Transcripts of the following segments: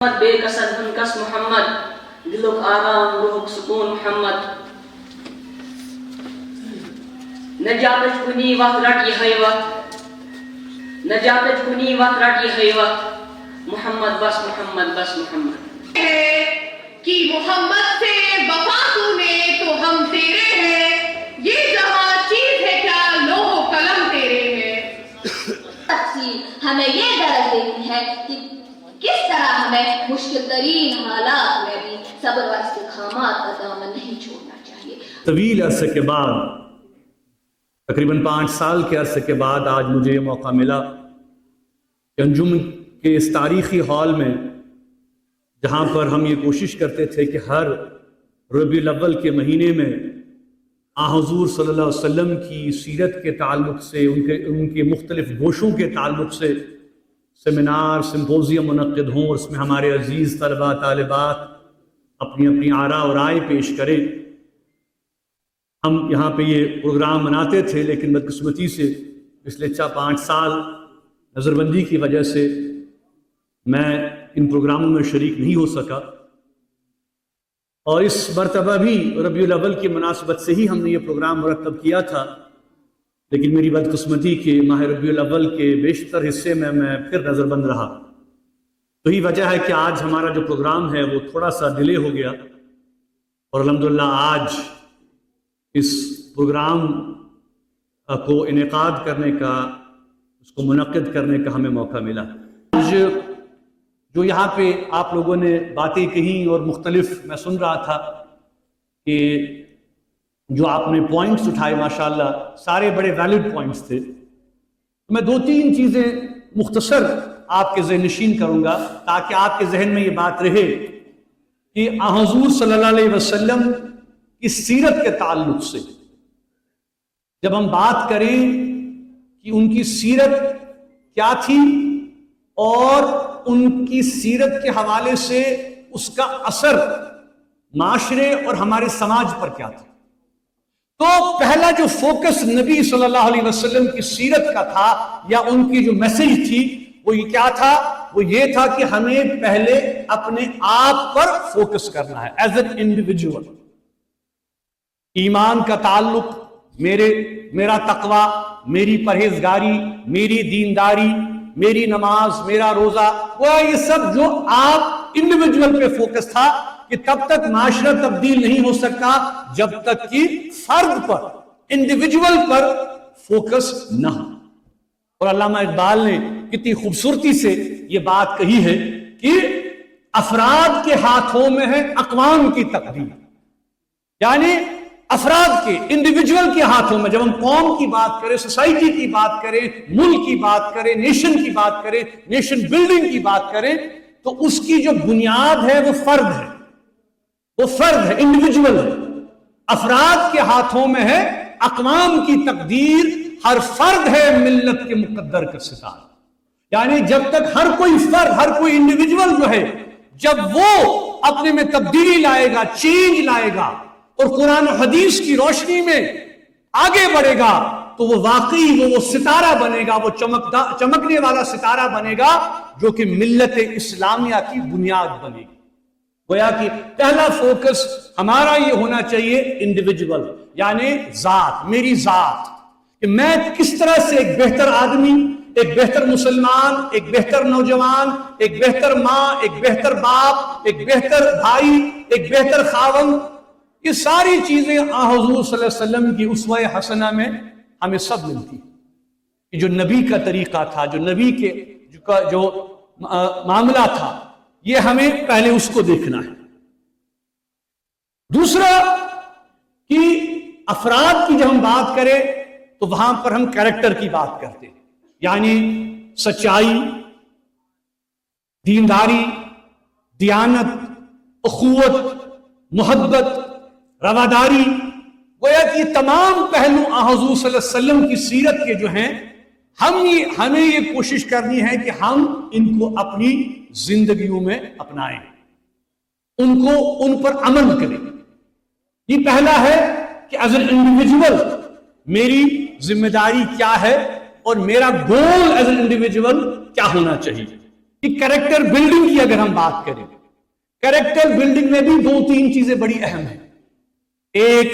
محمد بے کسر ہنکس محمد دلک آرام روحک سکون محمد نجاتج کنی وقت رٹ یہ وقت نجاتج کنی وقت رٹ یہ وقت محمد بس محمد بس محمد کہ محمد سے وفا تو نے تو ہم تیرے ہیں یہ جہاں چیز ہے کیا لوح و قلم تیرے ہیں تفصیل ہمیں یہ درس دیتی ہے کہ کس طرح ہمیں مشکل ترین حالات میں بھی صبر و استقامت کا دامن نہیں چھوڑنا چاہیے. طویل عرصے کے بعد تقریباً 5 سال کے عرصے کے بعد آج مجھے یہ موقع ملا کہ انجم کے اس تاریخی ہال میں جہاں پر ہم یہ کوشش کرتے تھے کہ ہر ربیع الاول کے مہینے میں حضور صلی اللہ علیہ وسلم کی سیرت کے تعلق سے ان کے مختلف گوشوں کے تعلق سے سیمینار سمپوزیم منعقد ہوں اور اس میں ہمارے عزیز طلباء طالبات اپنی اپنی آراء اور رائے پیش کریں. ہم یہاں پہ یہ پروگرام مناتے تھے لیکن بدقسمتی سے پچھلے 5 سال نظر بندی کی وجہ سے میں ان پروگراموں میں شریک نہیں ہو سکا اور اس مرتبہ بھی ربیع الاول کی مناسبت سے ہی ہم نے یہ پروگرام مرتب کیا تھا لیکن میری بدقسمتی کہ ماہ ربیع الاول کے بیشتر حصے میں پھر نظر بند رہا. تو یہ وجہ ہے کہ آج ہمارا جو پروگرام ہے وہ تھوڑا سا ڈیلے ہو گیا اور الحمدللہ آج اس پروگرام کو انعقاد کرنے کا اس کو منعقد کرنے کا ہمیں موقع ملا. آج جو یہاں پہ آپ لوگوں نے باتیں کہیں اور مختلف میں سن رہا تھا کہ جو آپ نے پوائنٹس اٹھائے ماشاءاللہ سارے بڑے ویلڈ پوائنٹس تھے. میں 2-3 چیزیں مختصر آپ کے ذہن نشین کروں گا تاکہ آپ کے ذہن میں یہ بات رہے کہ حضور صلی اللہ علیہ وسلم کی سیرت کے تعلق سے جب ہم بات کریں کہ ان کی سیرت کیا تھی اور ان کی سیرت کے حوالے سے اس کا اثر معاشرے اور ہمارے سماج پر کیا تھا تو پہلا جو فوکس نبی صلی اللہ علیہ وسلم کی سیرت کا تھا یا ان کی جو میسج تھی وہ یہ کیا تھا وہ یہ تھا کہ ہمیں پہلے اپنے آپ پر فوکس کرنا ہے ایز این انڈیویجول. ایمان کا تعلق میرا تقوی میری پرہیزگاری میری دینداری میری نماز میرا روزہ وہ یہ سب جو آپ انڈیویجول پہ فوکس تھا کہ تب تک معاشرہ تبدیل نہیں ہو سکتا جب تک کہ فرد پر انڈیویجول پر فوکس نہ ہو. اور علامہ اقبال نے کتنی خوبصورتی سے یہ بات کہی ہے کہ افراد کے ہاتھوں میں ہے اقوام کی تقدیر. یعنی افراد کے انڈیویجول کے ہاتھوں میں جب ہم قوم کی بات کریں سوسائٹی کی بات کریں ملک کی بات کریں نیشن کی بات کریں نیشن بلڈنگ کی بات کریں تو اس کی جو بنیاد ہے وہ فرد ہے انڈیویجول ہے. افراد کے ہاتھوں میں ہے اقوام کی تقدیر. ہر فرد ہے ملت کے مقدر کا ستارہ. یعنی جب تک ہر کوئی فرد ہر کوئی انڈیویجول جو ہے جب وہ اپنے میں تبدیلی لائے گا چینج لائے گا اور قرآن و حدیث کی روشنی میں آگے بڑھے گا تو وہ واقعی وہ ستارہ بنے گا وہ چمکنے والا ستارہ بنے گا جو کہ ملت اسلامیہ کی بنیاد بنے گی. گویا کہ پہلا فوکس ہمارا یہ ہونا چاہیے انڈیویجول یعنی ذات میری ذات کہ میں کس طرح سے ایک بہتر آدمی ایک بہتر مسلمان ایک بہتر نوجوان ایک بہتر ماں ایک بہتر باپ ایک بہتر بھائی ایک بہتر خاوند. یہ ساری چیزیں حضور صلی اللہ علیہ وسلم کی اسوہ حسنہ میں ہمیں سب ملتی کہ جو نبی کا طریقہ تھا جو نبی کے جو معاملہ تھا یہ ہمیں پہلے اس کو دیکھنا ہے. دوسرا کہ افراد کی جب ہم بات کریں تو وہاں پر ہم کریکٹر کی بات کرتے ہیں یعنی سچائی دینداری دیانت اخوت محبت رواداری گویا کہ تمام پہلو حضور صلی اللہ علیہ وسلم کی سیرت کے جو ہیں ہمیں یہ کوشش کرنی ہے کہ ہم ان کو اپنی زندگیوں میں اپنائیں ان پر عمل کریں. یہ پہلا ہے کہ ایز این انڈیویجول میری ذمہ داری کیا ہے اور میرا گول ایز این انڈیویجول کیا ہونا چاہیے. کہ کریکٹر بلڈنگ کی اگر ہم بات کریں، کریکٹر بلڈنگ میں بھی 2-3 چیزیں بڑی اہم ہیں. ایک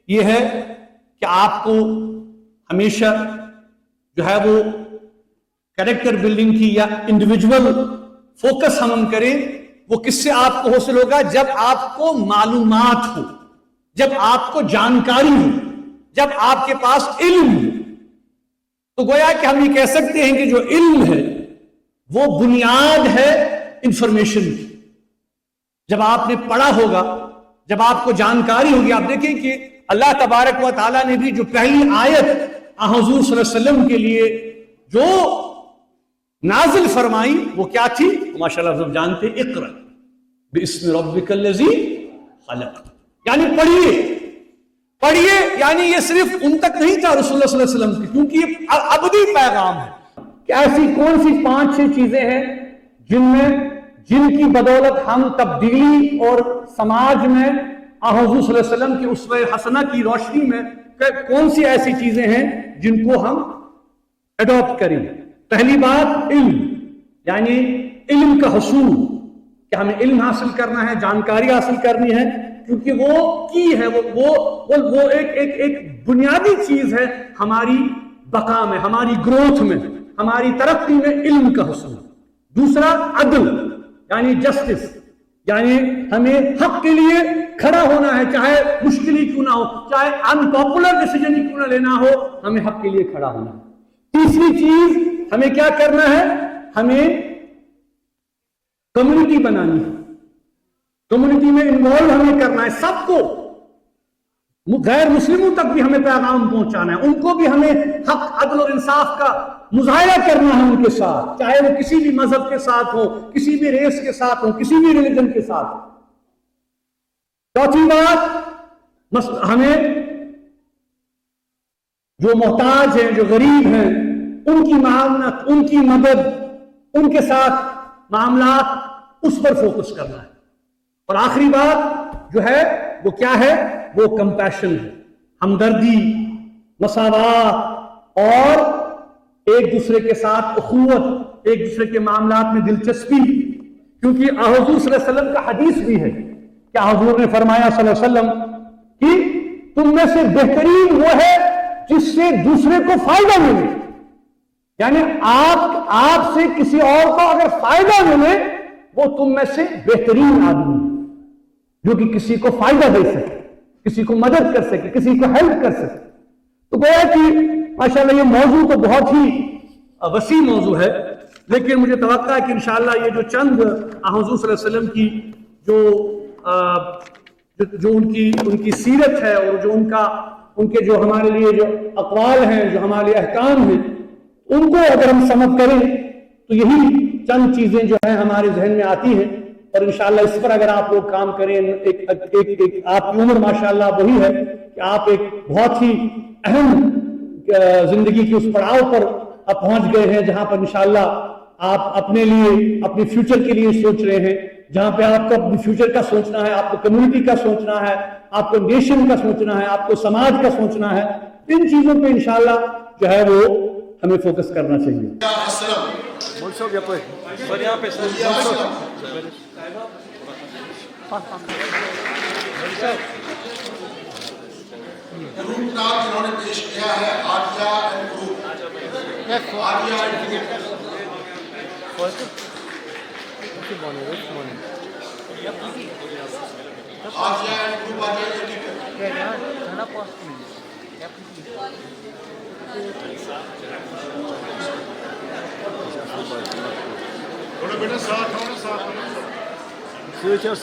یہ ہے کہ آپ کو ہمیشہ جو ہے وہ کریکٹر بلڈنگ کی یا انڈیویجول فوکس ہم کریں، وہ کس سے آپ کو حاصل ہوگا؟ جب آپ کو معلومات ہو، جب آپ کو جانکاری ہو، جب آپ کے پاس علم ہو. تو گویا کہ ہم یہ کہہ سکتے ہیں کہ جو علم ہے وہ بنیاد ہے انفارمیشن کی. جب آپ نے پڑھا ہوگا، جب آپ کو جانکاری ہوگی. آپ دیکھیں کہ اللہ تبارک و تعالیٰ نے بھی جو پہلی آیت حضور صلی اللہ علیہ وسلم کے لیے جو نازل فرمائی وہ کیا تھی؟ ماشاءاللہ سب جانتے ہیں، اقرأ باسم ربک الذی خلق. یعنی پڑھیے، یعنی یہ صرف ان تک نہیں تھا رسول اللہ صلی اللہ علیہ وسلم کی، کیونکہ یہ ابدی پیغام ہے. کہ ایسی کون سی 5-6 چیزیں ہیں جن کی بدولت ہم تبدیلی اور سماج میں حضور صلی اللہ علیہ وسلم کی اسوہ حسنہ کی روشنی میں کون سی ایسی چیزیں ہیں جن کو ہم اڈاپٹ کریں؟ پہلی بات علم، یعنی علم کا حصول، کہ ہمیں علم حاصل کرنا ہے، جانکاری حاصل کرنی ہے، کیونکہ وہ کی ہے، وہ ایک بنیادی چیز ہے ہماری بقا میں، ہماری گروتھ میں، ہماری ترقی میں علم کا حصول. دوسرا عدل، یعنی جسٹس، یعنی ہمیں حق کے لیے کھڑا ہونا ہے، چاہے مشکل ہی کیوں نہ ہو، چاہے انپاپولر ڈیسیجن ہی کیوں نہ لینا ہو، ہمیں حق کے لیے کھڑا ہونا ہے. تیسری چیز ہمیں کیا کرنا ہے؟ ہمیں کمیونٹی بنانی ہے، کمیونٹی میں انوالو ہمیں کرنا ہے. سب کو، غیر مسلموں تک بھی ہمیں پیغام پہنچانا ہے، ان کو بھی ہمیں حق، عدل اور انصاف کا مظاہرہ کرنا ہے ان کے ساتھ، چاہے وہ کسی بھی مذہب کے ساتھ ہو، کسی بھی ریس کے ساتھ ہو، کسی بھی ریلیجن کے ساتھ ہو. چوتھی بات، ہمیں جو محتاج ہیں، جو غریب ہیں، ان کی معاونت، ان کی مدد، ان کے ساتھ معاملات، اس پر فوکس کرنا ہے. اور آخری بات جو ہے وہ کیا ہے؟ وہ کمپیشن ہے، ہمدردی، مساوات اور ایک دوسرے کے ساتھ اخوت، ایک دوسرے کے معاملات میں دلچسپی. کیونکہ حضور صلی اللہ علیہ وسلم کا حدیث بھی ہے کہ حضور نے فرمایا صلی اللہ علیہ وسلم کہ تم میں سے بہترین وہ ہے جس سے دوسرے کو فائدہ ملے. یعنی آپ سے کسی اور کو اگر فائدہ ملے، وہ تم میں سے بہترین آدمی ہے جو کہ کسی کو فائدہ دے سکے، کسی کو مدد کر سکے، کسی کو ہیلپ کر سکے. تو گویا کہ ماشاءاللہ یہ موضوع تو بہت ہی وسیع موضوع ہے، لیکن مجھے توقع ہے کہ انشاءاللہ یہ جو چند حضور صلی اللہ علیہ وسلم کی جو ان کی سیرت ہے، اور جو ان کے جو ہمارے لیے جو اقوال ہیں، جو ہمارے احکام ہیں، ان کو اگر ہم سمجھ کریں تو یہی چند چیزیں جو ہیں ہمارے ذہن میں آتی ہیں. اور انشاءاللہ اس پر اگر آپ لوگ کام کریں، ایک آپ کی عمر ماشاءاللہ وہی ہے کہ آپ ایک بہت ہی اہم زندگی کی اس پڑاؤ پر آپ پہنچ گئے ہیں جہاں پر انشاءاللہ آپ اپنے لیے، اپنے فیوچر کے لیے سوچ رہے ہیں، جہاں پہ آپ کو اپنے فیوچر کا سوچنا ہے، آپ کو کمیونٹی کا سوچنا ہے، آپ کو نیشن کا سوچنا ہے، آپ کو سماج کا سوچنا ہے. ان چیزوں پہ انشاءاللہ جو ہے وہ ہمیں فوکس کرنا چاہیے. گروپ نام جنہوں نے پیش کیا ہے Adya and group. Adya and group. Adya and group Adya تھوڑا بیٹا ساتھ ہونا، ساتھ ہونا. Thank you.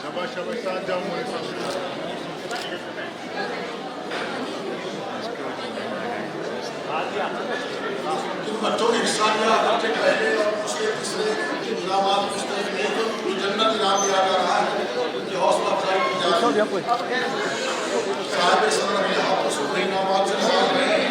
شاباش شاباش، ساتھ جاؤ میرے ساتھ. بچوں کی حصہ لیا، بچے پہلے اور اس کے تیسرے انعامات مستحق نہیں تو جنت انعام دیا جا رہا ہے. ان کی حوصلہ افزائی کی جا رہی ہے. صاحب صدر اپنے ہاتھوں سے انعامات سے نواز رہے ہیں.